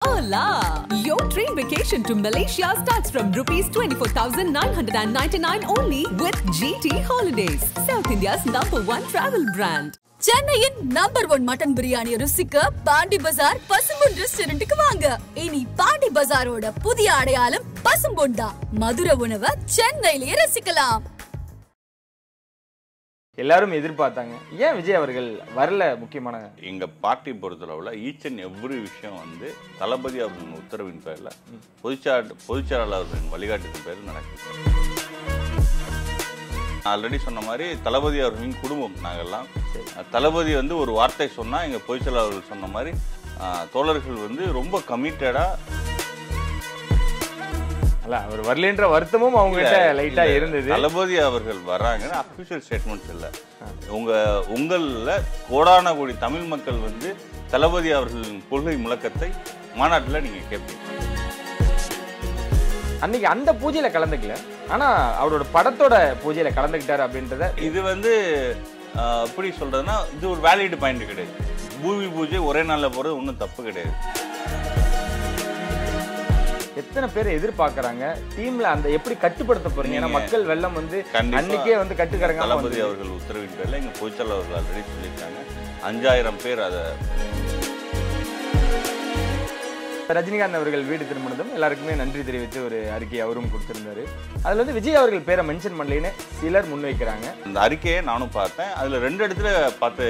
Hola! Your dream vacation to Malaysia starts from rupees 24,999 only with GT Holidays, South India's #1 travel brand. சென்னையின் #1 mutton biryani ருசிக்க பாண்டி பஜார் பசும்பொன் ரெஸ்டாரண்ட்டுக்கு வாங்க. இனி பாண்டி பஜாரோட புதிய அடையாளம் பசும்பொன் தான். மதுரை உணவை சென்னையிலேயே ரசிக்கலாம். எல்லாரும் எதிர்பார்த்தாங்க. ஏன் விஜய் அவர்கள் வரல? முக்கியமான எங்க பார்ட்டி பொறுத்தளவுல ஈச் அண்ட் எவ்ரி விஷயம் வந்து தளபதி அவர்களின் உத்தரவின் பேர்ல பொதுச்செயலாளர் அவர்களின் வழிகாட்டுதலின் பேரில் நடக்குது. ஆல்ரெடி சொன்ன மாதிரி தளபதி அவர்களின் குடும்பம் நாங்கள்லாம். தளபதி வந்து ஒரு வார்த்தை சொன்னா எங்க பொதுச்செயலாளர்கள் சொன்ன மாதிரி தோழர்கள் வந்து ரொம்ப கமிட்டடா. அவர் வரலன்ற வருத்தமும் அவங்க கிட்ட லைட்டா இருந்தது. தளபதி அவர்கள் வர்றாங்கன்னு அபிஷியல் ஸ்டேட்மெண்ட்ஸ் இல்லை. உங்கள கோடான கோடி தமிழ் மக்கள் வந்து தளபதி அவர்களின் கொள்கை முழக்கத்தை மாநாட்டில் நீங்க கேட்பீங்க. அன்னைக்கு அந்த பூஜையில கலந்துக்கல, ஆனா அவரோட படத்தோட பூஜையில கலந்துக்கிட்டாரு அப்படின்றத. இது வந்து எப்படி சொல்றதுன்னா இது ஒரு வேலிட் பாயிண்ட் கிடையாது. பூமி பூஜை ஒரே நாள்ல போறது ஒன்றும் தப்பு கிடையாது. எத்தனை பேர் எதிர்பார்க்கறாங்க டீம்ல அந்த எப்படி கட்டுப்படுத்த போறீங்க? ஏன்னா மக்கள் வெள்ளம் வந்து அன்னைக்கே வந்து கட்டுக்கறங்க. தளபதி அவர்கள் உத்தரவின் பேர்ல எங்க பொதுச்செயலாளர் அவர்கள் ஆல்ரெடி சொல்லியிருக்காங்க 5000 பேர். அதை ரஜினிகாந்த் அவர்கள் வீடு திரும்பினதும் எல்லாருக்குமே நன்றி தெரிவித்து ஒரு அறிக்கை அவரும் கொடுத்திருந்தாரு. அதுல வந்து விஜய் அவர்கள் பேரை மென்ஷன் பண்ணலன்னு சிலர் முன்வைக்கிறாங்க. அந்த அறிக்கையை நானும் பார்த்தேன். அதுல 2 இடத்துல பார்த்து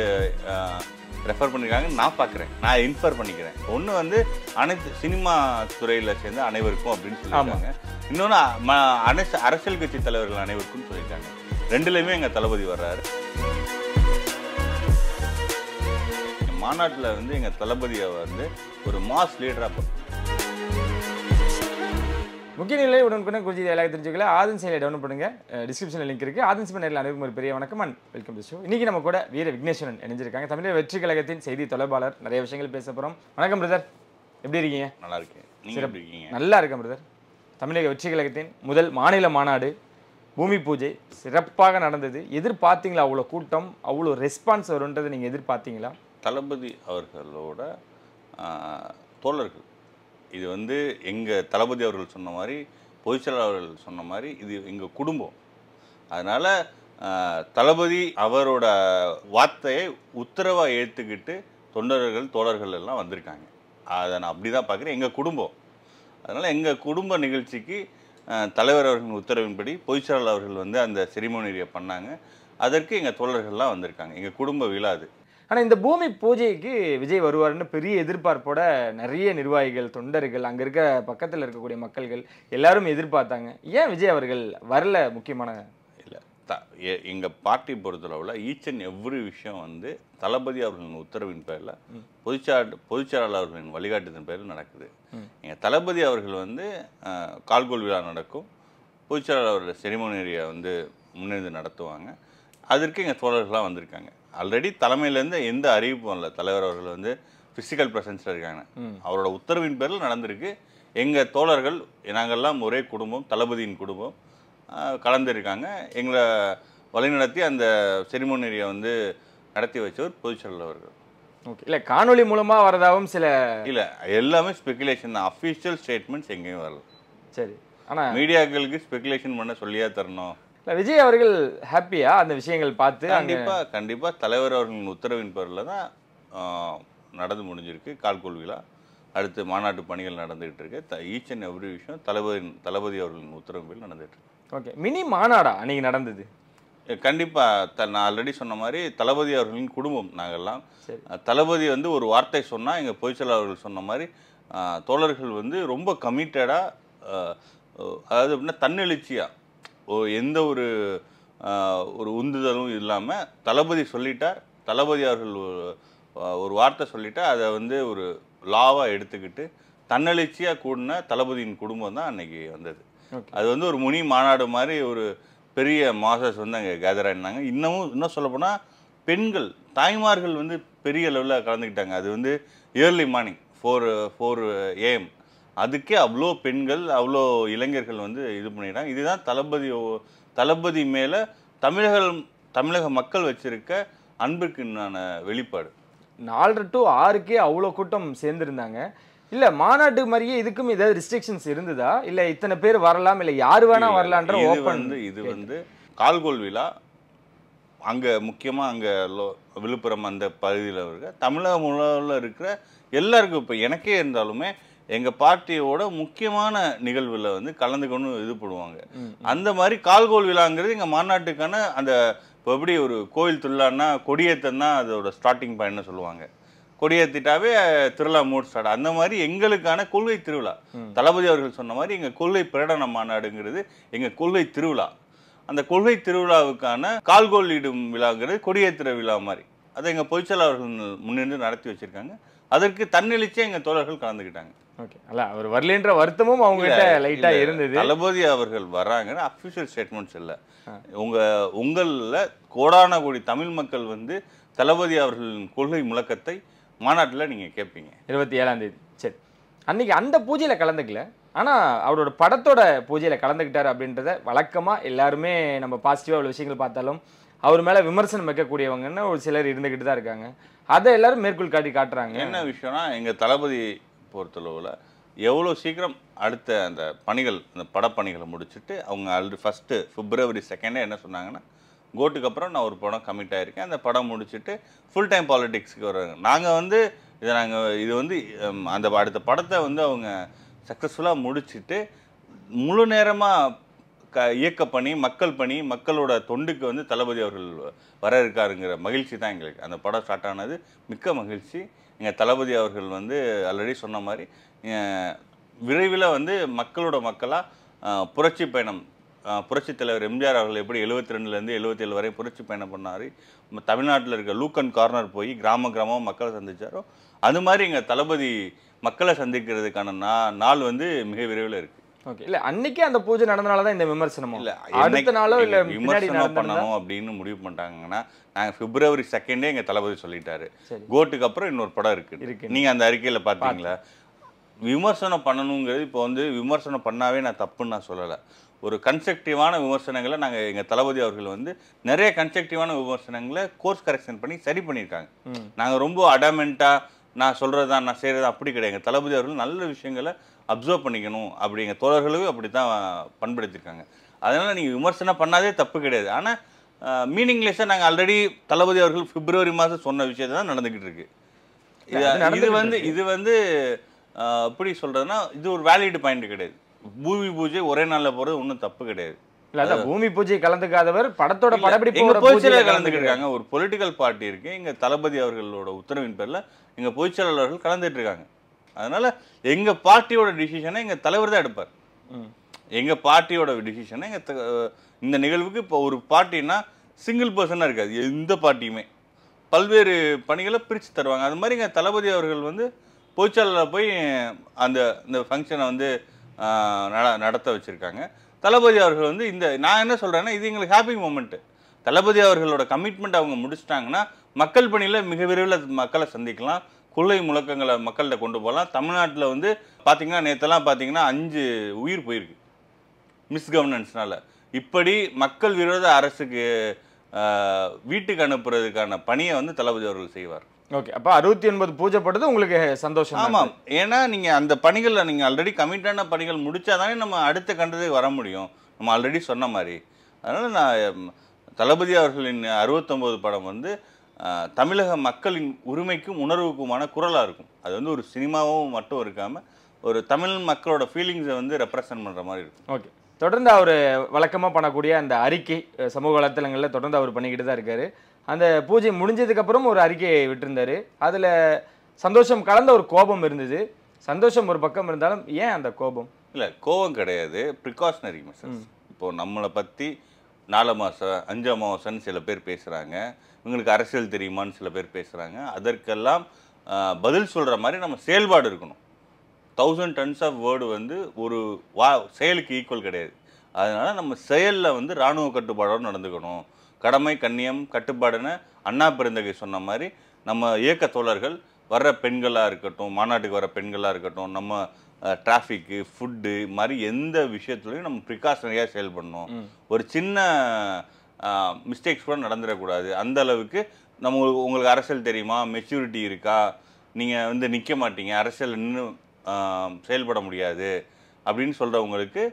ரெஃபர் பண்ணிருக்காங்க. நான் பார்க்குறேன், நான் இன்ஃபர் பண்ணிக்கிறேன். ஒன்று வந்து அனைத்து சினிமா துறையில் சேர்ந்த அனைவருக்கும் அப்படின்னு சொல்லியிருக்காங்க. இன்னொன்று அரசியல் கட்சி தலைவர்கள் அனைவருக்கும் சொல்லியிருக்காங்க. 2லையுமே எங்கள் தளபதி வர்றாரு. மாநாட்டில் வந்து எங்கள் தளபதியை வந்து ஒரு மாஸ் லீடராக முக்கிய நிலை உடனுக்குடன் குறிச்சி எல்லாரும் தெரிஞ்சுக்கல ஆதன் செயலை டவுன்லோட் பண்ணுங்க. டிஸ்கிரிப்ஷனில் லிங்க் இருக்கு. ஆதன் சிவன் நேரில் அனைவருக்கும் ஒரு பெரிய வணக்கம் அண்ட் வெல்கம் டு ஷோ. இன்னைக்கு நம்ம கூட வீர விக்னேஸ்வரன் இணைஞ்சிருக்காங்க. தமிழக வெற்றி கழகத்தின் செய்தி தொடர்பாளர். நிறைய விஷயங்கள் பேச போகிறோம். வணக்கம் பிரதர், எப்படி இருக்கீங்க? நல்லா இருக்கேன். நீங்கள் எப்படி இருக்கீங்க? நல்லா இருக்கேன் பிரதர். தமிழக வெற்றி கழகத்தின் முதல் மாநில மாநாடு பூமி பூஜை சிறப்பாக நடந்தது. எதிர்பார்த்தீங்களா? அவ்வளோ கூட்டம், அவ்வளோ ரெஸ்பான்ஸ் வரும்ன்றதை நீங்கள் எதிர்பார்த்தீங்களா? தளபதி அவர்களோட தோழர்கள் இது வந்து எங்கள் தளபதி அவர்கள் சொன்ன மாதிரி பொதுச்செயலாளர் அவர்கள் சொன்ன மாதிரி இது எங்கள் குடும்பம். அதனால் தளபதி அவரோட வார்த்தையை உத்தரவாக ஏற்றுக்கிட்டு தொண்டர்கள் தோழர்கள் எல்லாம் வந்திருக்காங்க. அதை நான் அப்படி தான் பார்க்குறேன். எங்கள் குடும்பம். அதனால் எங்கள் குடும்ப நிகழ்ச்சிக்கு தலைவர் அவர்களின் உத்தரவின்படி பொதுச்செயலாளர் அவர்கள் வந்து அந்த செரிமோனியை பண்ணாங்க. அதற்கு எங்கள் தோழர்கள்லாம் வந்திருக்காங்க. எங்கள் குடும்ப விழா அது. ஆனால் இந்த பூமி பூஜைக்கு விஜய் வருவார்னு பெரிய எதிர்பார்ப்போட நிறைய நிர்வாகிகள், தொண்டர்கள், அங்கே இருக்க பக்கத்தில் இருக்கக்கூடிய மக்கள்கள் எல்லாரும் எதிர்பார்த்தாங்க. ஏன் விஜய் அவர்கள் வரல? முக்கியமான இல்லை, எங்கள் பார்ட்டி பொறுத்தளவில் ஈச் அண்ட் எவ்ரி விஷயம் வந்து தளபதி அவர்களின் உத்தரவின் பேரில் பொதுச்செயலாளர் அவர்களின் வழிகாட்டுதலின் பேரில் நடக்குது. எங்கள் தளபதி அவர்கள் வந்து கால்கோல் விழா நடக்கும். பொதுச்செயலாளர் அவர்கள் செரிமோனியை வந்து முன்னிருந்து நடத்துவாங்க. அதற்கு எங்கள் தோழர்கள்லாம் வந்திருக்காங்க. ஆல்ரெடி தலைமையிலேருந்து எந்த அறிவிப்பும் இல்லை. தலைவர் அவர்கள் வந்து ஃபிசிக்கல் ப்ரெசன்ஸில் இருக்காங்க. அவரோட உத்தரவின் பேரில் நடந்திருக்கு. எங்கள் தோழர்கள் நாங்கள்லாம் ஒரே குடும்பம், தளபதியின் குடும்பம் கலந்துருக்காங்க. எங்களை வழிநடத்தி அந்த செரிமோனியை வந்து நடத்தி வச்சவர் பொதுச்செயலாளர் அவர்கள். ஓகே, இல்லை காணொலி மூலமாக வரதாகவும் சில இல்லை, எல்லாமே ஸ்பெகுலேஷன் தான். அஃபிஷியல் ஸ்டேட்மெண்ட்ஸ் எங்கேயும் வரல. சரி, ஆனால் மீடியாக்களுக்கு ஸ்பெகுலேஷன் பண்ண சொல்லியா தரணும். விஜய் அவர்கள் ஹாப்பியா அந்த விஷயங்கள் பார்த்து? கண்டிப்பாக தலைவர் அவர்களின் உத்தரவின் பேரில் தான் நடந்து முடிஞ்சிருக்கு கால்கோல் விழா. அடுத்து மாநாட்டு பணிகள் நடந்துகிட்டு இருக்கு. ஈச் அண்ட் எவ்ரி விஷயம் தளபதி அவர்களின் உத்தரவின் பேரில் நடந்துகிட்டு இருக்கு. ஓகே, மினி மாநாடா அன்னைக்கு நடந்தது? கண்டிப்பாக நான் ஆல்ரெடி சொன்ன மாதிரி தளபதி அவர்களின் குடும்பம் நாங்கள்லாம். தளபதி வந்து ஒரு வார்த்தை சொன்னால் எங்கள் பொதுச்செயலாளர் அவர்கள் சொன்ன மாதிரி தோழர்கள் வந்து ரொம்ப கமிட்டடாக, அதாவது அப்படின்னா தன்னெழுச்சியாக, எந்த ஒரு உந்துதலும் இல்லாமல் தளபதி சொல்லிட்டார். தளபதி அவர்கள் ஒரு வார்த்தை சொல்லிட்டால் அதை வந்து ஒரு லாவாக எடுத்துக்கிட்டு தன்னெழுச்சியாக கூடின தளபதியின் குடும்பம் தான் அன்னைக்கு வந்தது. அது வந்து ஒரு முனி மாநாடு மாதிரி ஒரு பெரிய மாசஸ் வந்து அங்கே கேதர் ஆகிருந்தாங்க. இன்னும் சொல்லப்போனால் பெண்கள், தாய்மார்கள் வந்து பெரிய லெவலில் கலந்துக்கிட்டாங்க. அது வந்து ஏர்லி மார்னிங் 4 AM அதுக்கே அவ்வளோ பெண்கள், அவ்வளோ இளைஞர்கள் வந்து இது பண்ணிட்டாங்க. இதுதான் தளபதி மேலே தமிழக மக்கள் வச்சிருக்க அன்புக்கு வெளிப்பாடு. 4 to 6 அவ்வளோ கூட்டம் சேர்ந்துருந்தாங்க. இல்ல மாநாட்டு மாதிரியே இதுக்கும் ஏதாவது ரெஸ்ட்ரிக்ஷன்ஸ் இருந்ததா இல்ல இத்தனை பேர் வரலாம் இல்ல யாரு வேணா வரலான்ற ஓபன்? இது வந்து கால்கோல் விழா அங்க முக்கியமா அங்க விழுப்புரம் அந்த பகுதியில் இருக்க தமிழக முழுவதும் இருக்கிற எல்லாருக்கும் இப்போ எனக்கே இருந்தாலுமே எங்க பார்ட்டியோட முக்கியமான நிகழ்வுல வந்து கலந்துக்கணும் இது பண்ணுவாங்க. அந்த மாதிரி கால்கோல் விழாங்கிறது எங்க மாநாட்டுக்கான அந்த இப்போ எப்படி ஒரு கோயில் திருவிழான்னா கொடியேற்றம் தான் அதோட ஸ்டார்டிங் பாயிண்ட்னு சொல்லுவாங்க. கொடியேற்றிட்டாவே திருவிழா மூட் ஸ்டார்ட். அந்த மாதிரி எங்களுக்கான கொள்கை திருவிழா. தளபதி அவர்கள் சொன்ன மாதிரி எங்கள் கொள்கை பிரகடன மாநாடுங்கிறது எங்கள் கொள்கை திருவிழா. அந்த கொள்கை திருவிழாவுக்கான கால்கோல் இடும் விழாங்கிறது கொடியேற்றுற விழா மாதிரி அதை எங்கள் பொதுச்செயலாளர் அவர்கள் முன்னின்று நடத்தி வச்சிருக்காங்க. அதற்கு தன்னெழுச்சியாக எங்கள் தோழர்கள் கலந்துக்கிட்டாங்க. ஓகே, அல்ல அவர் வரலன்ற வருத்தமும் அவங்ககிட்ட லைட்டா இருந்தது. தளபதி அவர்கள் வர்றாங்கன்னு அஃபிஷியல் ஸ்டேட்மெண்ட்ஸ் இல்லை. உங்களில் கோடான கோடி தமிழ் மக்கள் வந்து தளபதி அவர்களின் கொள்கை முழக்கத்தை மாநாட்டில் நீங்கள் கேட்பீங்க 27ஆம் தேதி. சரி, அன்னைக்கு அந்த பூஜையில் கலந்துக்கல, ஆனால் அவரோட படத்தோட பூஜையில் கலந்துக்கிட்டார் அப்படின்றத வழக்கமாக எல்லாருமே நம்ம பாசிட்டிவாக உள்ள விஷயங்கள் பார்த்தாலும் அவர் மேலே விமர்சனம் வைக்கக்கூடியவங்கன்னு ஒரு சிலர் இருந்துக்கிட்டு தான் இருக்காங்க. அதை எல்லாரும் மேற்கோள் காட்டுறாங்க. என்ன விஷயம்னா எங்கள் தளபதி பொறுத்தளவில் எவ்வளோ சீக்கிரம் அடுத்த அந்த பணிகள் அந்த படப்பணிகளை முடிச்சுட்டு அவங்க ஆல்ரெடி ஃபஸ்ட்டு February 2 என்ன சொன்னாங்கன்னா கோட்டுக்கு அப்புறம் நான் ஒரு படம் கமிட் ஆகிருக்கேன், அந்த படம் முடிச்சுட்டு ஃபுல் டைம் பாலிடிக்ஸ்க்கு வர்றாங்க. நாங்கள் வந்து இது வந்து அந்த அடுத்த படத்தை வந்து அவங்க சக்ஸஸ்ஃபுல்லாக முடிச்சுட்டு முழு நேரமாக இயக்க பணி மக்கள் பணி மக்களோட தொண்டுக்கு வந்து தளபதி அவர்கள் வர இருக்காருங்கிற மகிழ்ச்சி தான் எங்களுக்கு. அந்த படம் ஸ்டார்ட் ஆனது மிக்க மகிழ்ச்சி. எங்கள் தளபதி அவர்கள் வந்து ஆல்ரெடி சொன்ன மாதிரி விரைவில் வந்து மக்களோட மக்களாக புரட்சி பயணம் புரட்சி தலைவர் எம்ஜிஆர் அவர்கள் எப்படி 72லேருந்து 77 வரை புரட்சி பயணம் பண்ணார், தமிழ்நாட்டில் இருக்க லூக் அண்ட் கார்னர் போய் கிராம கிராமம் மக்களை சந்திச்சாரோ அது மாதிரி எங்கள் தளபதி மக்களை சந்திக்கிறதுக்கான நாள் வந்து மிக விரைவில் இருக்குது. ஓகே, இல்லை அன்னைக்கே அந்த பூஜை நடந்தனால தான் இந்த விமர்சனம் இல்லை, அடுத்த நாளோ இல்லை விமர்சனம் பண்ணணும் அப்படின்னு முடிவு பண்ணிட்டாங்கன்னா நாங்கள் February 2 எங்கள் தளபதி சொல்லிட்டாரு கோட்டுக்கு அப்புறம் இன்னொரு படம் இருக்குது. நீங்கள் அந்த அறிக்கையில் பார்த்தீங்களா? விமர்சனம் பண்ணணுங்கிறது இப்போ வந்து விமர்சனம் பண்ணாவே நான் தப்புன்னு நான் சொல்லலை. ஒரு கன்ஸ்ட்ரக்டிவான விமர்சனங்களை நாங்கள் எங்கள் தளபதி அவர்கள் வந்து நிறைய கன்ஸ்ட்ரக்டிவான விமர்சனங்களை கோர்ஸ் கரெக்ஷன் பண்ணி சரி பண்ணியிருக்காங்க. நாங்கள் ரொம்ப அடமெண்ட்டாக நான் சொல்கிறது தான் நான் செய்கிறது அப்படி கிடையாது. எங்கள் தளபதி அவர்கள் நல்ல விஷயங்களை அப்சர்வ் பண்ணிக்கணும் அப்படி எங்கள் தோழர்களும் அப்படி தான் பண்படுத்தியிருக்காங்க. அதனால் நீங்கள் விமர்சனம் பண்ணாதே தப்பு கிடையாது. ஆனால் மீனிங்லெஸ்ஸாக நாங்கள் ஆல்ரெடி தளபதி அவர்கள் February மாதம் சொன்ன விஷயத்தை தான் நடந்துக்கிட்டு இருக்கு. இது வந்து எப்படி சொல்கிறதுனா இது ஒரு வேலிட் பாயிண்ட் கிடையாது. பூமி பூஜை ஒரே நாளில் போகிறது ஒன்றும் தப்பு கிடையாது. இல்லை அதான் பூமி பூஜை கலந்துக்காதவர் படத்தோட படப்பிடிப்பு பொதுச்செயலாளர் கலந்துக்கிட்டு இருக்காங்க. ஒரு பொலிட்டிக்கல் பார்ட்டி இருக்குது, எங்கள் தளபதி அவர்களோட உத்தரவின் பேரில் எங்கள் பொதுச்செயலாளர்கள் கலந்துட்டு இருக்காங்க. அதனால் எங்கள் பார்ட்டியோட டிசிஷனை எங்கள் தலைவர் தான் எடுப்பார். எங்கள் பார்ட்டியோட டிசிஷனை இந்த நிகழ்வுக்கு இப்போ ஒரு பார்ட்டின்னா சிங்கிள் பர்சனாக இருக்காது, எந்த பார்ட்டியுமே பல்வேறு பணிகளை பிரித்து தருவாங்க. அது மாதிரி எங்கள் தளபதி அவர்கள் வந்து பொதுச்செயலாளர் போய் இந்த ஃபங்க்ஷனை வந்து நடத்த வச்சுருக்காங்க. தளபதி அவர்கள் வந்து நான் என்ன சொல்கிறேன்னா இது எங்களுக்கு ஹாப்பி மூமெண்ட்டு. தளபதி அவர்களோட கமிட்மெண்ட் அவங்க முடிச்சிட்டாங்கன்னா மக்கள் பணியில் மிக விரைவில் மக்களை சந்திக்கலாம், கொள்கை முழக்கங்களை மக்கள்கிட்ட கொண்டு போகலாம். தமிழ்நாட்டில் வந்து பார்த்திங்கன்னா நேற்றெல்லாம் பார்த்திங்கன்னா 5 உயிர் போயிருக்கு மிஸ்கவர்னன்ஸ்னால. இப்படி மக்கள் விரோத அரசுக்கு வீட்டுக்கு அனுப்புறதுக்கான பணியை வந்து தளபதி அவர்கள் செய்வார். ஓகே, அப்போ 69 பூஜை போட்டது உங்களுக்கு சந்தோஷம்? ஆமாம், ஏன்னா நீங்கள் அந்த பணிகளில் நீங்கள் ஆல்ரெடி கமிட்டான பணிகள் முடித்தா தானே நம்ம அடுத்த கண்டதுக்கு வர முடியும், நம்ம ஆல்ரெடி சொன்ன மாதிரி. அதனால் நான் தளபதி அவர்களின் 69 படம் வந்து தமிழக மக்களின் உரிமைக்கும் உணர்வுக்குமான குரலாக இருக்கும். அது வந்து ஒரு சினிமாவும் மட்டும் இருக்காமல் ஒரு தமிழ் மக்களோட ஃபீலிங்ஸை வந்து ரெப்ரசன்ட் பண்ணுற மாதிரி இருக்கும். ஓகே, தொடர்ந்து அவர் வழக்கமாக பண்ணக்கூடிய அந்த அறிக்கை சமூக வலைத்தளங்களில் தொடர்ந்து அவர் பண்ணிக்கிட்டு தான் இருக்காரு. அந்த பூஜை முடிஞ்சதுக்கப்புறம் ஒரு அறிக்கையை விட்டுருந்தாரு. அதில் சந்தோஷம் கலந்த ஒரு கோபம் இருந்தது. சந்தோஷம் ஒரு பக்கம் இருந்தாலும் ஏன் அந்த கோபம்? இல்லை, கோபம் கிடையாது, ப்ரிகாஷனரி மெஷர்ஸ். இப்போது நம்மளை பற்றி 4 மாதம் 5 மாதம்னு சில பேர் பேசுகிறாங்க, இவங்களுக்கு அரசியல் தெரியுமான்னு சில பேர் பேசுகிறாங்க. அதற்கெல்லாம் பதில் சொல்கிற மாதிரி நம்ம செயல்பாடு இருக்கணும். 1000 tons ஆஃப் வேர்டு வந்து ஒரு செயலுக்கு ஈக்குவல் கிடையாது. அதனால் நம்ம செயலில் வந்து இராணுவ கட்டுப்பாடோடு நடந்துக்கணும். கடமை கண்ணியம் கட்டுப்பாடுன்னு அண்ணா பெருந்தகை சொன்ன மாதிரி நம்ம இயக்க தோழர்கள் வர்ற பெண்களாக இருக்கட்டும், மாநாட்டுக்கு வர பெண்களாக இருக்கட்டும், நம்ம டிராஃபிக்கு ஃபுட்டு மாதிரி எந்த விஷயத்துலையும் நம்ம ப்ரிகாஷனரியாக செயல்படணும். ஒரு சின்ன மிஸ்டேக்ஸ் கூட நடந்துடக்கூடாது. அந்த அளவுக்கு உங்களுக்கு அரசியல் தெரியுமா, மெச்சூரிட்டி இருக்கா, நீங்கள் வந்து நிற்க மாட்டீங்க, அரசியல் இன்னும் செயல்பட முடியாது அப்படின்னு சொல்கிறவங்களுக்கு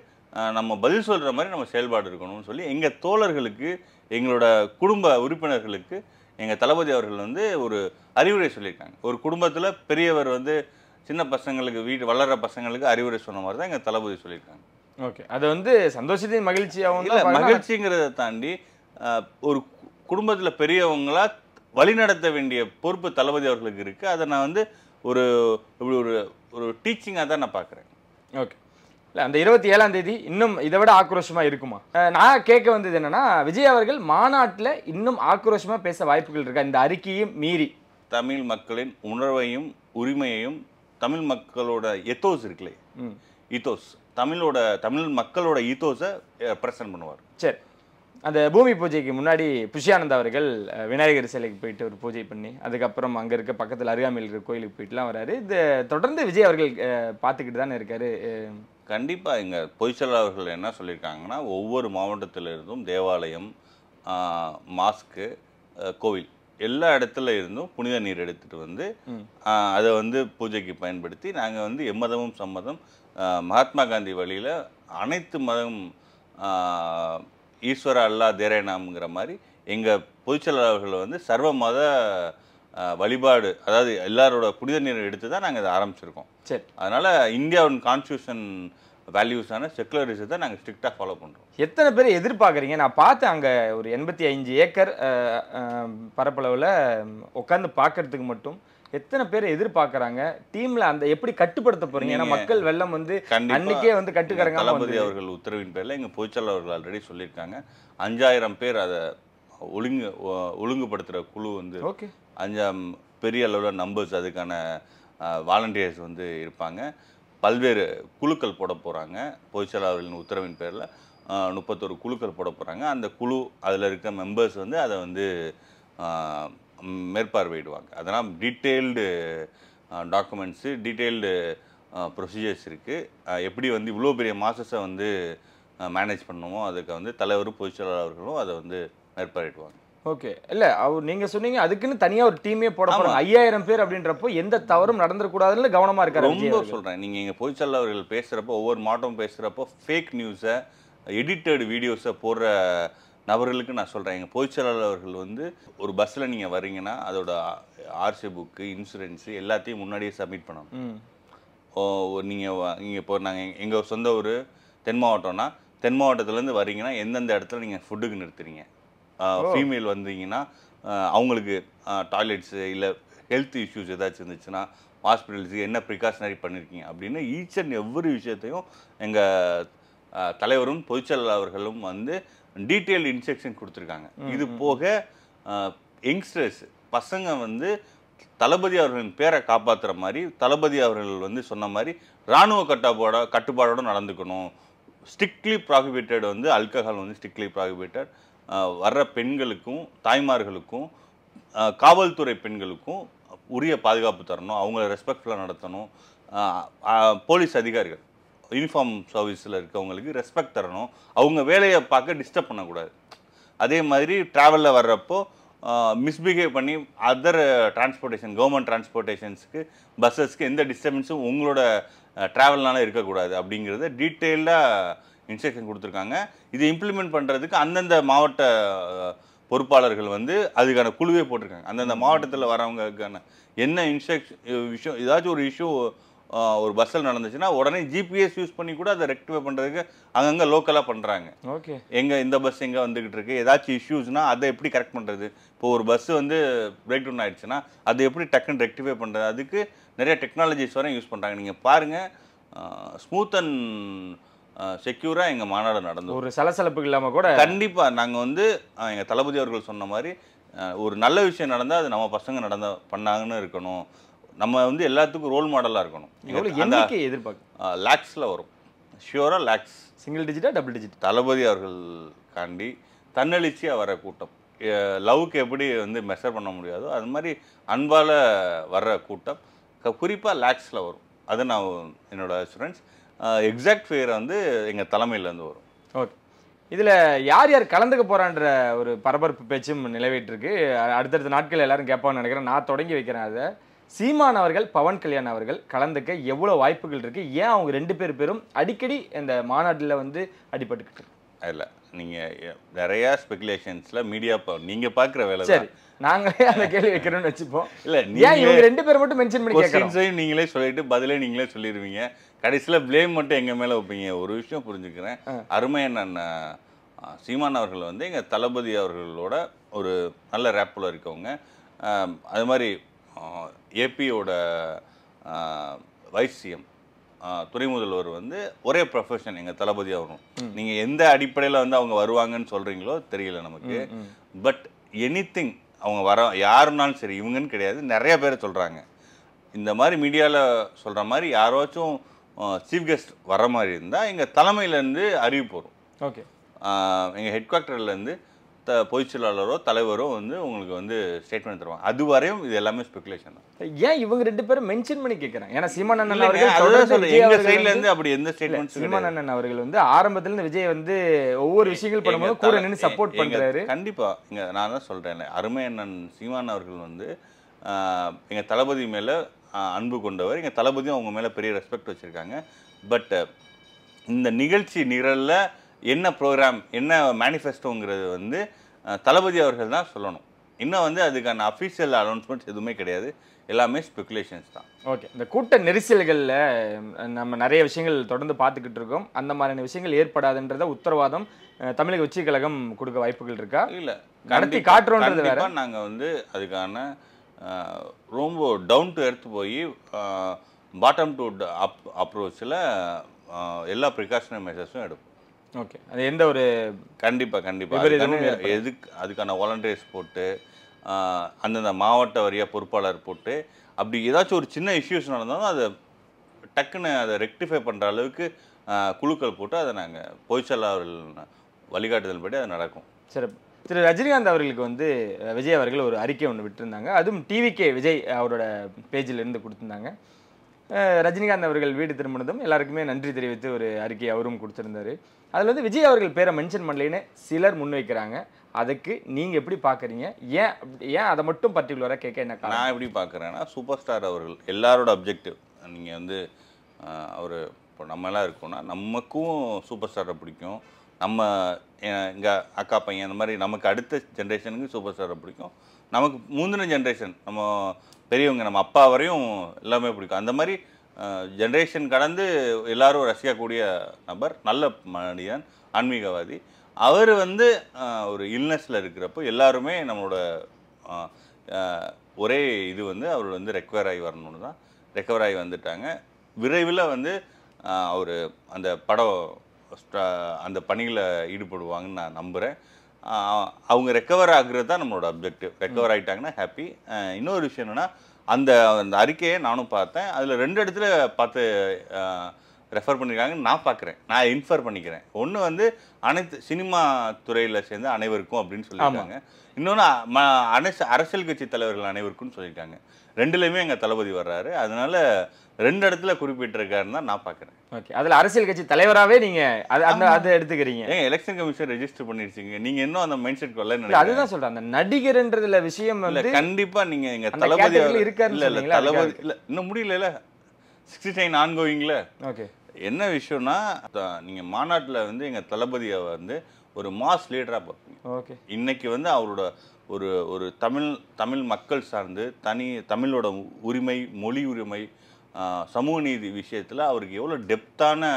நம்ம பதில் சொல்கிற மாதிரி நம்ம செயல்பாடு இருக்கணும்னு சொல்லி எங்கள் தோழர்களுக்கு எங்களோட குடும்ப உறுப்பினர்களுக்கு எங்கள் தளபதி அவர்கள் வந்து ஒரு அறிவுரை சொல்லியிருக்காங்க. ஒரு குடும்பத்தில் பெரியவர் வந்து சின்ன பசங்களுக்கு வளர்கிற பசங்களுக்கு அறிவுரை சொன்ன மாதிரி தான் எங்கள் தளபதி சொல்லியிருக்காங்க. ஓகே, அது வந்து சந்தோஷத்தையும் மகிழ்ச்சியாகவும் இல்லை, மகிழ்ச்சிங்கிறத தாண்டி ஒரு குடும்பத்தில் பெரியவங்களா வழிநடத்த வேண்டிய பொறுப்பு தளபதி அவர்களுக்கு இருக்குது. அதை நான் வந்து ஒரு இப்படி ஒரு ஒரு டீச்சிங்காக தான் நான் பார்க்குறேன். ஓகே, இல்லை அந்த 27ஆம் தேதி இன்னும் இதை விட ஆக்ரோஷமாக இருக்குமா? நான் கேட்க வந்தது என்னன்னா, விஜய் அவர்கள் மாநாட்டில் இன்னும் ஆக்ரோஷமாக பேச வாய்ப்புகள் இருக்கா இந்த அறிக்கையும் மீறி? தமிழ் மக்களின் உணர்வையும் உரிமையையும் தமிழ் மக்களோட எத்தோஸ் இருக்குல்ல, ஈத்தோஸ், தமிழ் மக்களோட ஈத்தோஸை பிரசன்ட் பண்ணுவார். சரி, அந்த பூமி பூஜைக்கு முன்னாடி புஷ்யானந்த் அவர்கள் விநாயகர் சிலைக்கு போயிட்டு ஒரு பூஜை பண்ணி அதுக்கப்புறம் அங்கே இருக்க பக்கத்தில் அருகாமையில் இருக்கிற கோயிலுக்கு போயிட்டுலாம் வராரு. இது தொடர்ந்து விஜய் அவர்கள் பார்த்துக்கிட்டு தானே இருக்காரு. கண்டிப்பாக எங்கள் பொதுச்செயலாளர் அவர்கள் என்ன சொல்லியிருக்காங்கன்னா, ஒவ்வொரு மாவட்டத்திலிருந்தும் தேவாலயம், மாஸ்க்கு, கோவில் எல்லா இடத்துல இருந்தும் புனித நீர் எடுத்துகிட்டு வந்து அதை வந்து பூஜைக்கு பயன்படுத்தி நாங்கள் வந்து எம்மதமும் சம்மதம் மகாத்மா காந்தி வழியில் அனைத்து மதம் ஈஸ்வர அல்லா தேரேனாம்ங்கிற மாதிரி எங்கள் பொதுச்செயலாளர்கள் வந்து சர்வ மத வழிபாடு, அதாவது எல்லாரோட புனித நீரை எடுத்து தான் நாங்கள் இதை ஆரம்பிச்சிருக்கோம். சரி, அதனால் இந்தியாவின் கான்ஸ்டியூஷன் வேல்யூஸான செக்குலரிசத்தை நாங்கள் ஸ்ட்ரிக்டாக ஃபாலோ பண்ணுறோம். எத்தனை பேர் எதிர்பார்க்குறீங்க? நான் பார்த்தேன் அங்கே ஒரு 85 ஏக்கர் பரப்பளவில் உட்காந்து பார்க்கறதுக்கு மட்டும் எத்தனை பேர் எதிர்பார்க்குறாங்க? டீமில் அந்த எப்படி கட்டுப்படுத்த போகிறீங்க? ஏன்னா மக்கள் வெள்ளம் வந்து அன்னைக்கே வந்து கட்டுக்கறங்க. தளபதி அவர்கள் உத்தரவின் பேரில் எங்கள் பொதுச்செயலாளர் அவர்கள் ஆல்ரெடி சொல்லியிருக்காங்க, 5000 பேர் அதை ஒழுங்குபடுத்துகிற குழு வந்து 5 பெரிய அளவில் நம்பர்ஸ், அதுக்கான வாலண்டியர்ஸ் வந்து இருப்பாங்க. பல்வேறு குழுக்கள் போட போகிறாங்க. பொதுச்செயலாளர்களின் உத்தரவின் பேரில் 31 குழுக்கள் போட போகிறாங்க. அந்த குழு அதில் இருக்க மெம்பர்ஸ் வந்து அதை வந்து மேற்பார்வையிடுவாங்க. அதெல்லாம் டீட்டெயில்டு டாக்குமெண்ட்ஸு, டீட்டெயில்டு ப்ரொசீஜர்ஸ் இருக்குது. எப்படி வந்து இவ்வளோ பெரிய மாசஸை வந்து மேனேஜ் பண்ணணுமோ அதுக்கு வந்து தலைவரும் பொதுச்செயலாளர் அவர்களும் அதை வந்து மேற்பார்வையிடுவாங்க. ஓகே, இல்லை அவர் நீங்கள் சொன்னீங்க அதுக்குன்னு தனியாக ஒரு டீமே போட போகிறாங்க. 5000 பேர் அப்படின்றப்போ எந்த தவறும் நடந்துடக்கூடாதுன்னு கவனமாக இருக்காரு. ரொம்ப சொல்கிறேன், நீங்கள் எங்கள் பொதுச்செயலாளர் அவர்கள் பேசுகிறப்போ, ஒவ்வொரு மாவட்டம் பேசுகிறப்போ ஃபேக் நியூஸை, எடிட்டட் வீடியோஸை போடுற நபர்களுக்கு நான் சொல்கிறேன், எங்கள் பொதுச்செயலாளர் அவர்கள் வந்து ஒரு பஸ்ஸில் நீங்கள் வரீங்கன்னா அதோட ஆர்சி புக்கு, இன்சூரன்ஸு எல்லாத்தையும் முன்னாடியே சப்மிட் பண்ணணும். நீங்கள் இப்போ நாங்கள் எங்கள் சொந்த ஊர் தென் மாவட்டம்னா, தென் மாவட்டத்துலேருந்து வரீங்கன்னா எந்தெந்த இடத்துல நீங்கள் ஃபுட்டுக்கு நிறுத்துறீங்க, ஃபீமேல் வந்தீங்கன்னா அவங்களுக்கு டாய்லெட்ஸு இல்லை ஹெல்த் இஷ்யூஸ் ஏதாச்சும் இருந்துச்சுன்னா ஹாஸ்பிட்டல்ஸுக்கு என்ன ப்ரிகாஷனரி பண்ணியிருக்கீங்க அப்படின்னு ஈச் அண்ட் எவ்வொரு விஷயத்தையும் எங்கள் தலைவரும் பொதுச்செயலாளர் அவர்களும் வந்து டீட்டெயில் இன்ஸ்ட்ரக்ஷன் கொடுத்துருக்காங்க. இது போக யங்ஸ்டர்ஸ் பசங்க வந்து தளபதி அவர்களின் பேரை காப்பாற்றுற மாதிரி, தளபதி அவர்கள் வந்து சொன்ன மாதிரி இராணுவ கட்டுப்பாடோடு நடந்துக்கணும். ஸ்ட்ரிக்ட்லி ப்ராஹிபிட்டட் வந்து ஆல்கஹால் வந்து ஸ்ட்ரிக்ட்லி ப்ராஹிபிட்டட். வர்ற பெண்களுக்கும் தாய்மார்களுக்கும் காவல்துறை பெண்களுக்கும் உரிய பாதுகாப்பு தரணும், அவங்கள ரெஸ்பெக்ட்ஃபுல்லாக நடத்தணும். போலீஸ் அதிகாரிகள் யூனிஃபார்ம் சர்வீஸில் இருக்கவங்களுக்கு ரெஸ்பெக்ட் தரணும், அவங்க வேலையை பார்க்க டிஸ்டர்ப் பண்ணக்கூடாது. அதே மாதிரி ட்ராவலில் வர்றப்போ மிஸ்பிஹேவ் பண்ணி அதர் டிரான்ஸ்போர்ட்டேஷன், கவர்மெண்ட் டிரான்ஸ்போர்ட்டேஷன்ஸுக்கு, பஸ்ஸஸ்க்கு எந்த டிஸ்டர்பன்ஸும் உங்களோட ட்ராவல்னால இருக்கக்கூடாது அப்படிங்கிறத டீட்டெயிலாக இன்ஸ்ட்ரக்ஷன் கொடுத்துருக்காங்க. இது இம்ப்ளிமெண்ட் பண்ணுறதுக்கு அந்தந்த மாவட்ட பொறுப்பாளர்கள் வந்து அதுக்கான குழுவே போட்டிருக்காங்க. அந்தந்த மாவட்டத்தில் வரவங்களுக்கான என்ன விஷயம், ஏதாச்சும் ஒரு இஷ்யூ ஒரு பஸ்ஸில் நடந்துச்சுன்னா உடனே ஜிபிஎஸ் யூஸ் பண்ணி கூட அதை ரெக்டிஃபை பண்ணுறதுக்கு அங்கங்கே லோக்கலாக பண்ணுறாங்க. ஓகே, எங்கே இந்த பஸ் எங்கே வந்துக்கிட்டு இருக்கு, ஏதாச்சும் இஷ்யூஸ்னால் அதை எப்படி கரெக்ட் பண்ணுறது, இப்போ ஒரு பஸ்ஸு வந்து பிரேக் டவுன் ஆகிடுச்சுன்னா அதை எப்படி டக்குன்னு ரெக்டிஃபை பண்ணுறது, அதுக்கு நிறைய டெக்னாலஜிஸ் வரை யூஸ் பண்ணுறாங்க. நீங்கள் பாருங்கள், ஸ்மூத் அண்ட் செக்யூராக எங்கள் மாநாடு நடந்து ஒரு சலசலப்புக்கு இல்லாமல் கூட கண்டிப்பாக நாங்கள் வந்து எங்கள் தளபதி அவர்கள் சொன்ன மாதிரி ஒரு நல்ல விஷயம் நடந்தால் அது நம்ம பசங்க பண்ணாங்கன்னு இருக்கணும். நம்ம வந்து எல்லாத்துக்கும் ரோல் மாடலாக இருக்கணும். எதிர்பார்க்க லேக்ஸில் வரும், ஷியூராக லேக்ஸ், சிங்கிள் டிஜிட்டா டபுள் டிஜிட். தளபதி அவர்கள் காண்டி தன்னெழுச்சியாக வர கூட்டம், லவ்வுக்கு எப்படி வந்து மெஷர் பண்ண முடியாதோ அது மாதிரி அன்பால் வர்ற கூட்டம் குறிப்பாக லேக்ஸில் வரும். அது நான் என்னோட அஷூரன்ஸ். எக்ஸாக்ட் ஃபேர் வந்து எங்கள் தலைமையிலேருந்து வரும். ஓகே, இதில் யார் யார் கலந்துக்க போகிறான்ற ஒரு பரபரப்பு பேச்சும் நிலவிட்டுருக்கு. அடுத்தடுத்த நாட்கள் எல்லாரும் கேட்பான்னு நினைக்கிறேன். நான் தொடங்கி வைக்கிறேன். அதை சீமான் அவர்கள் பவன் கல்யாண் அவர்கள் கலந்துக்க எவ்வளவு வாய்ப்புகள் இருக்கு? ஏன் அவங்க 2 பேரும் அடிக்கடி இந்த மாநாட்டில் வந்து அடிபட்டுக்கிட்டு? இல்லை, நீங்கள் நிறையா ஸ்பெகுலேஷன்ஸில் மீடியா நீங்கள் பார்க்குற வேலை சரி, நாங்களே அந்த கேள்வி வைக்கிறோம்னு வச்சுப்போம். இல்லை, ஏன் இவங்க 2 பேர் மட்டும் மென்ஷன் பண்ணி கேட்குறோம்? நீங்களே சொல்லிட்டு பதிலே நீங்களே சொல்லிடுவீங்க. கடைசியில் ப்ளேம் மட்டும் எங்கள் மேலே வைப்பீங்க. ஒரு விஷயம் புரிஞ்சுக்கிறேன், அருமையண்ணன் சீமான் அவர்கள் வந்து எங்கள் தளபதி அவர்களோட ஒரு நல்ல ரேப்பில் இருக்கவங்க. அது மாதிரி ஏபியோட வைஸ் சிஎம் துணை முதல்வர் வந்து ஒரே ப்ரொஃபஷன் எங்கள் தளபதி அவரும். நீங்கள் எந்த அடிப்படையில் வந்து அவங்க வருவாங்கன்னு சொல்கிறீங்களோ தெரியல நமக்கு. பட் எனிதிங் அவங்க வர யாருன்னாலும் சரி, இவங்கன்னு கிடையாது, நிறைய பேர் சொல்கிறாங்க. இந்த மாதிரி மீடியாவில் சொல்கிற மாதிரி யாராச்சும் சீஃப் கெஸ்ட் வர மாதிரி இருந்தால் எங்கள் தலைமையிலேருந்து அறிவிப்பு வரும். ஓகே, எங்கள் ஹெட் குவார்ட்டர்லேருந்து பொதுச் செயலாளரோ தலைவரோ வந்து உங்களுக்கு வந்து ஸ்டேட்மெண்ட் தருவாங்க. அது வரையும் இது எல்லாமே ஸ்பெகுலேஷன் தான். ஏன் இவங்க 2 பேரும் மென்ஷன் பண்ணி கேட்குறாங்க? ஏன்னா சீமான் அண்ணன் அப்படி எந்த ஸ்டேட்மெண்ட் சீமான் அண்ணன் அவர்கள் வந்து ஆரம்பத்துல இருந்து விஜய் வந்து ஒவ்வொரு விஷயங்கள் பண்ணும்போது கூட நின்று சப்போர்ட் பண்றாரு. கண்டிப்பா இங்க நான் தான் சொல்றேன், அருமை அண்ணன் சீமான் அவர்கள் வந்து எங்க தளபதி மேல அன்பு கொண்டவர். எங்க தளபதியும் அவங்க மேல பெரிய ரெஸ்பெக்ட் வச்சிருக்காங்க. பட் இந்த நிகழ்ச்சி நிரல்ல என்ன ப்ரோக்ராம், என்ன மேனிஃபெஸ்டோங்கிறது வந்து தளபதி அவர்கள் தான் சொல்லணும். இன்னும் வந்து அதுக்கான அஃபீஷியல் அனௌன்ஸ்மெண்ட்ஸ் எதுவுமே கிடையாது, எல்லாமே ஸ்பெகுலேஷன்ஸ் தான். ஓகே, இந்த கூட்ட நெரிசல்களில் நம்ம நிறைய விஷயங்கள் தொடர்ந்து பார்த்துக்கிட்டு இருக்கோம். அந்த மாதிரியான விஷயங்கள் ஏற்படாதுன்றத உத்தரவாதம் தமிழக உச்ச கழகம் கொடுக்க வாய்ப்புகள் இருக்கா? இல்லை, நடத்தி காட்டுறோன்றது வேற. நாங்கள் வந்து அதுக்கான ரொம்ப டவுன் டு எர்த் போய் பாட்டம் டு அப்ரோச்சில் எல்லா ப்ரிகாஷனரி மெஷர்ஸும் எடுப்போம். ஓகே, அது எந்த ஒரு கண்டிப்பாக எதுக்கு அதுக்கான வாலண்டியர்ஸ் போட்டு அந்தந்த மாவட்ட வாரியாக பொறுப்பாளர் போட்டு அப்படி ஏதாச்சும் ஒரு சின்ன இஷ்யூஸ் நடந்தாலும் அதை டக்குன்னு அதை ரெக்டிஃபை பண்ணுற அளவுக்கு குழுக்கள் போட்டு அதை நாங்கள் பொதுச்செயலாளர்கள் வழிகாட்டுதல் படி அது நடக்கும். சரி, திரு ரஜினிகாந்த் அவர்களுக்கு வந்து விஜய் அவர்கள் ஒரு அறிக்கை ஒன்று விட்டுருந்தாங்க. அதுவும் டிவிகே விஜய் அவரோட பேஜில் இருந்து கொடுத்துருந்தாங்க. ரஜினிகாந்த் அவர்கள் வீடு திரும்பினதும் எல்லாருக்குமே நன்றி தெரிவித்து ஒரு அறிக்கை அவரும் கொடுத்துருந்தாரு. அதில் வந்து விஜய் அவர்கள் பேரை மென்ஷன் பண்ணலைன்னு சிலர் முன்வைக்கிறாங்க. அதுக்கு நீங்கள் எப்படி பார்க்குறீங்க? ஏன் அதை மட்டும் பர்டிகுலராக கேட்க என்ன? நான் எப்படி பார்க்குறேன்னா, சூப்பர் ஸ்டார் அவர்கள் எல்லாரோட அப்ஜெக்டிவ். நீங்கள் வந்து அவர் இப்போ நம்மளாம் இருக்கோம்னா நமக்கும் சூப்பர் ஸ்டாரை பிடிக்கும், நம்ம எங்கள் அக்கா பையன் அந்த மாதிரி நமக்கு அடுத்த ஜென்ரேஷனுக்கு சூப்பர் ஸ்டாரை பிடிக்கும், நமக்கு முந்தின ஜென்ரேஷன் நம்ம பெரியவங்க நம்ம அப்பா வரையும் எல்லாமே பிடிக்கும். அந்த மாதிரி ஜென்ரேஷன் கடந்து எல்லாரும் ரசிக்கக்கூடிய நபர், நல்ல மனிதன், ஆன்மீகவாதி. அவர் வந்து ஒரு இல்னஸில் இருக்கிறப்போ எல்லாருமே நம்மளோட ஒரே இது வந்து அவர் வந்து ரெக்கவர் ஆகி வரணும்னு தான் ரெக்கவர் ஆகி வந்துட்டாங்க. விரைவில் வந்து அவர் அந்த படம் அந்த பணியில் ஈடுபடுவாங்கன்னு நான் நம்புகிறேன். அவங்க ரெக்கவர் ஆகுறது தான் நம்மளோட அப்ஜெக்டிவ். Recover ஆகிட்டாங்கன்னா happy. இன்னொரு விஷயம் என்னென்னா, அந்த அறிக்கையை நானும் பார்த்தேன். அதில் 2 இடத்துல பார்த்து ரெஃபர் பண்ணியிருக்காங்கன்னு நான் பார்க்குறேன், நான் இன்ஃபர் பண்ணிக்கிறேன். ஒன்று வந்து அனைத்து சினிமா துறையில் சேர்ந்த அனைவருக்கும் அப்படின்னு சொல்லியிருக்காங்க. இன்னொன்று அரசியல் கட்சி தலைவர்கள் அனைவருக்கும்னு சொல்லியிருக்காங்க. 2லையுமே எங்கள் தளபதி வர்றாரு. அதனால 2 இடத்துல குறிப்பிட்டிருக்காருன்னு தான் நான் பார்க்குறேன். ஓகே, அதில் அரசியல் கட்சி தலைவராகவே நீங்கள் அதை எடுத்துக்கிறீங்க. எலெக்ஷன் கமிஷன் ரெஜிஸ்டர் பண்ணிருச்சீங்க, நீங்கள் இன்னும் அந்த மைண்ட் செட் வரல. அதுதான் சொல்கிறேன், அந்த நடிகர்ன்றதுல விஷயம் வந்து கண்டிப்பாக நீங்கள் எங்கள் தளபதி இருக்காரு. இல்லை தளபதி இல்லை, இன்னும் முடியல, 69 ஆன்கோயிங்கில். ஓகே, என்ன விஷயம்னா, நீங்கள் மாநாட்டில் வந்து எங்கள் தளபதியை வந்து ஒரு மாஸ் லீடராக பார்ப்பீங்க. ஓகே, இன்னைக்கு வந்து அவரோட ஒரு தமிழ் மக்கள் சார்ந்து தமிழோட உரிமை, மொழி உரிமை, சமூக நீதி விஷயத்தில் அவருக்கு எவ்வளோ டெப்த்தான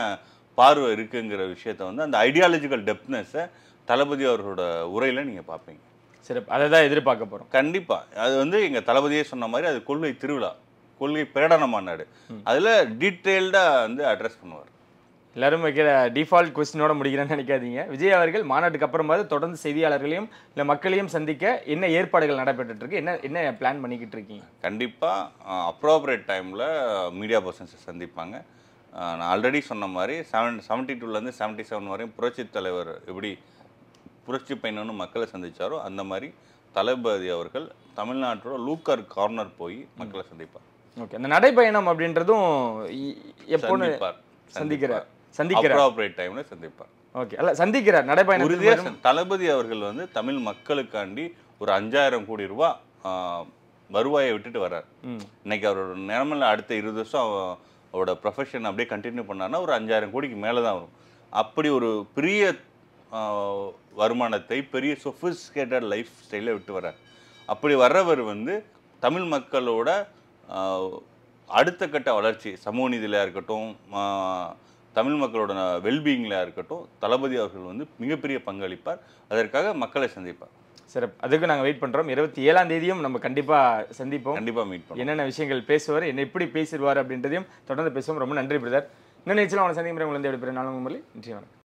பார்வை இருக்குங்கிற விஷயத்த வந்து அந்த ஐடியாலஜிக்கல் டெப்த்னஸை தளபதி அவர்களோட உரையில் நீங்கள் பார்ப்பீங்க. சரி, அதை தான் எதிர்பார்க்க போகிறோம். கண்டிப்பாக அது வந்து எங்கள் தளபதியே சொன்ன மாதிரி அது கொள்கை திருவிழா, கொள்கை பிரகடன மாநாடு. அதில் டீட்டெயில்டாக வந்து அட்ரஸ் பண்ணுவார். எல்லாரும் வைக்கிற டிஃபால்ட் கொஸ்டினோட முடிக்கிறேன்னு நினைக்காதீங்க. விஜய் அவர்கள் மாநாட்டுக்கு அப்புறமாவது தொடர்ந்து செய்தியாளர்களையும் இல்லை மக்களையும் சந்திக்க என்ன ஏற்பாடுகள் நடைபெற்று இருக்கு, என்ன பிளான் பண்ணிக்கிட்டு இருக்கீங்க? கண்டிப்பாக அப்ரோப்ரியேட் டைமில் மீடியா பர்சன்ஸை சந்திப்பாங்க. நான் ஆல்ரெடி சொன்ன மாதிரி 72லேருந்து 77 வரையும் புரட்சி தலைவர் எப்படி புரட்சி பயணம்னு மக்களை சந்தித்தாரோ அந்த மாதிரி தளபதி அவர்கள் தமிழ்நாட்டோட லூக்கர் கார்னர் போய் மக்களை சந்திப்பார். ஓகே, அந்த நடைப்பயணம் அப்படின்றதும் எப்போன்னு சந்திக்கிறார் டைம்ல சந்திப்பார். ஓகே, அல்ல சந்திக்கிறார் நடைபயணம். தளபதி அவர்கள் வந்து தமிழ் மக்களுக்காண்டி ஒரு 5000 கோடி ரூபாய் வருவாயை விட்டுட்டு வர்றார். இன்னைக்கு அவரோட நிலைமையில அடுத்த 20 வருஷம் அவரோட ப்ரொஃபஷன் அப்படியே கண்டினியூ பண்ணாருன்னா ஒரு 5000 கோடிக்கு மேலே தான் வரும். அப்படி ஒரு பெரிய வருமானத்தை பெரிய சொஃபிஸ்டிகேட்டட் லைஃப் ஸ்டைலை விட்டு வர்றார். அப்படி வர்றவர் வந்து தமிழ் மக்களோட அடுத்த கட்ட வளர்ச்சி, சமூக நீதியில இருக்கட்டும், தமிழ் மக்களோட வெல்பீயிங்கில் இருக்கட்டும், தளபதி அவர்கள் வந்து மிகப்பெரிய பங்களிப்பார். அதற்காக மக்களை சந்திப்பார். சிறப்பு. அதுக்கு நாங்கள் வெயிட் பண்ணுறோம். 27ஆம் தேதியும் நம்ம கண்டிப்பாக சந்திப்போம். கண்டிப்பாக மீட் பண்ணுவோம். என்னென்ன விஷயங்கள் பேசுவார், என்ன எப்படி பேசிடுவார் அப்படின்றதையும் தொடர்ந்து பேசுவோம். ரொம்ப நன்றி பிரதர். இன்னும் நிச்சயம் அவனை சந்திக்கும் முறை உங்களை விடைபெறும். நானும் உங்களை நன்றி. வணக்கம்.